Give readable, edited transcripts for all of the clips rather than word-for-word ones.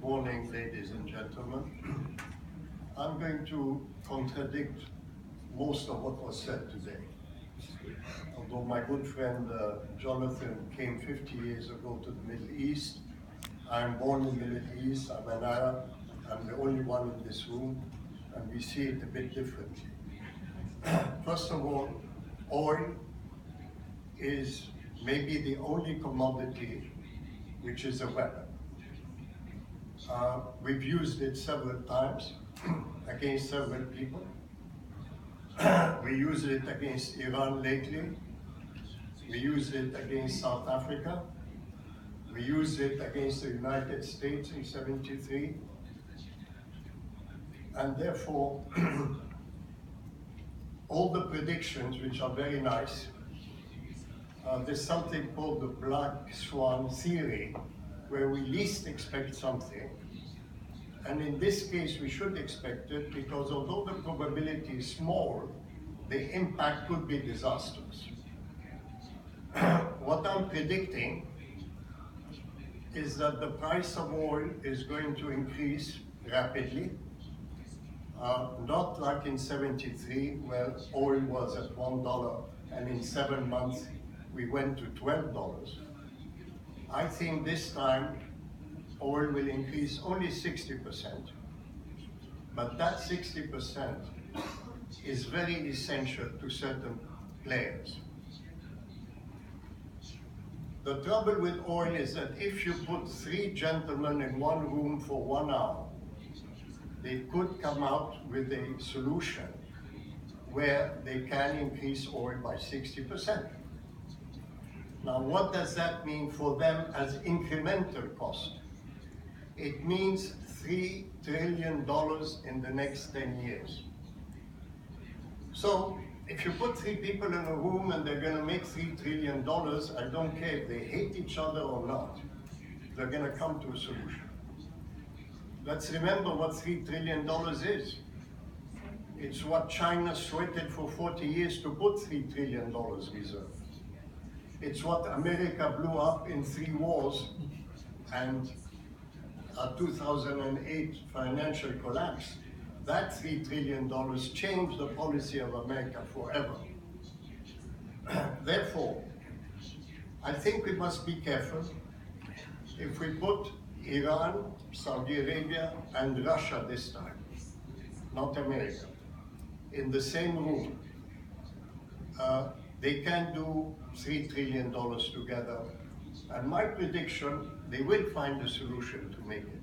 morning, ladies and gentlemen. I'm going to contradict most of what was said today. Although my good friend Jonathan came 50 years ago to the Middle East, I'm born in the Middle East, I'm an Arab, I'm the only one in this room, and we see it a bit differently. First of all, oil is maybe the only commodity which is a weapon. We've used it several times against several people. We used it against Iran lately. We used it against South Africa. We used it against the United States in '73. And therefore, all the predictions, which are very nice, there's something called the black swan theory, where we least expect something. And in this case, we should expect it, because although the probability is small, the impact could be disastrous. What I'm predicting is that the price of oil is going to increase rapidly, not like in '73, where oil was at $1, and in 7 months we went to $12. I think this time oil will increase only 60%, but that 60% is very essential to certain players. The trouble with oil is that if you put 3 gentlemen in one room for 1 hour, they could come out with a solution where they can increase oil by 60%. Now, what does that mean for them as incremental cost? It means $3 trillion in the next 10 years. So, if you put 3 people in a room and they're going to make $3 trillion, I don't care if they hate each other or not, they're going to come to a solution. Let's remember what $3 trillion is. It's what China sweated for 40 years to put $3 trillion reserve. It's what America blew up in 3 wars, and a 2008 financial collapse. That $3 trillion changed the policy of America forever. Therefore, I think we must be careful. If we put Iran, Saudi Arabia, and Russia this time, not America, in the same room, they can do $3 trillion together. And my prediction, they will find a solution to make it.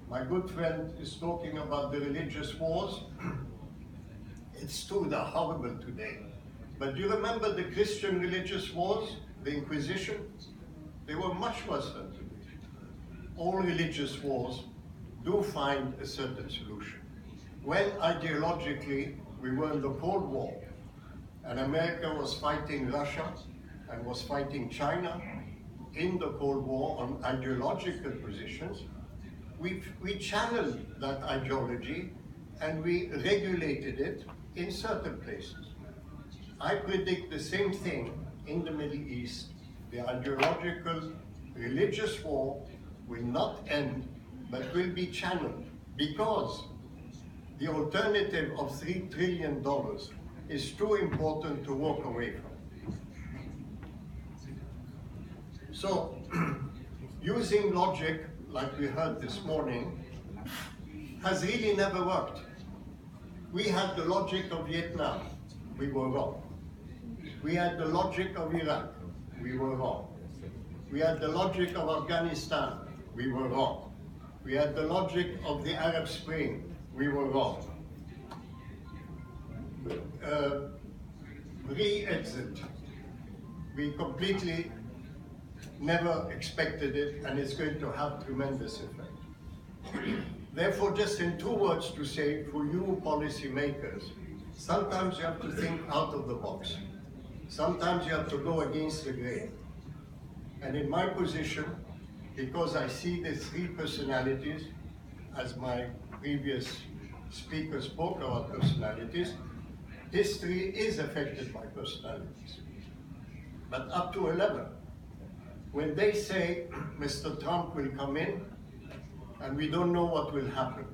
My good friend is talking about the religious wars. It's true, they're horrible today. But do you remember the Christian religious wars, the Inquisition? They were much worse than today. All religious wars do find a certain solution. When ideologically we were in the Cold War, and America was fighting Russia and was fighting China in the Cold War on ideological positions, we channeled that ideology and we regulated it in certain places. I predict the same thing in the Middle East. The ideological religious war will not end, but will be channeled, because the alternative of $3 trillion is too important to walk away from. So, using logic, like we heard this morning, has really never worked. We had the logic of Vietnam, we were wrong. We had the logic of Iraq, we were wrong. We had the logic of Afghanistan, we were wrong. We had the logic of the Arab Spring, we were wrong. Re-exit, we completely never expected it, and it's going to have tremendous effect. Therefore, just in 2 words to say, for you policymakers, sometimes you have to think out of the box. Sometimes you have to go against the grain. And in my position, because I see the 3 personalities, as my previous speaker spoke about personalities, history is affected by personalities, but up to 11. When they say Mr. Trump will come in, and we don't know what will happen.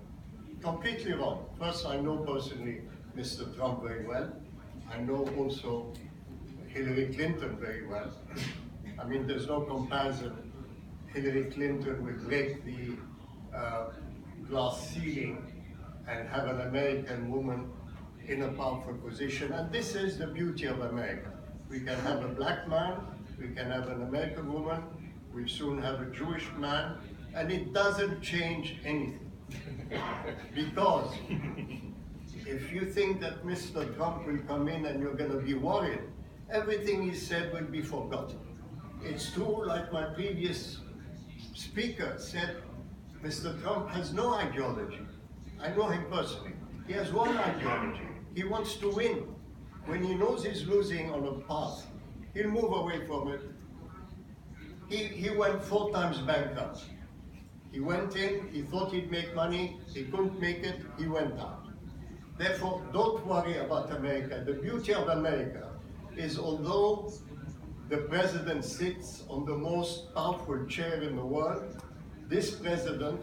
Completely wrong. First, I know personally Mr. Trump very well. I know also Hillary Clinton very well. I mean, there's no comparison. Hillary Clinton will break the glass ceiling and have an American woman in a powerful position. And this is the beauty of America. We can have a black man, we can have an American woman, we soon have a Jewish man, and it doesn't change anything. Because if you think that Mr. Trump will come in and you're going to be worried, everything he said will be forgotten. It's true, like my previous speaker said, Mr. Trump has no ideology. I know him personally. He has one ideology. He wants to win. When he knows he's losing on a path, he'll move away from it. He went 4 times bankrupt. He went in, he thought he'd make money, he couldn't make it, he went out. Therefore, don't worry about America. The beauty of America is, although the president sits on the most powerful chair in the world, this president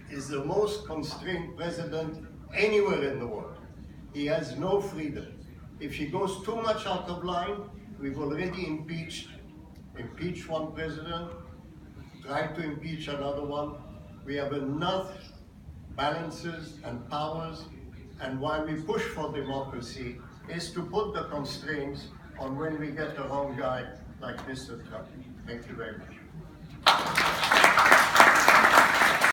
is the most constrained president anywhere in the world. He has no freedom. If he goes too much out of line, we've already impeached one president, tried to impeach another one. We have enough balances and powers, and why we push for democracy is to put the constraints on when we get the wrong guy like Mr. Trump. Thank you very much.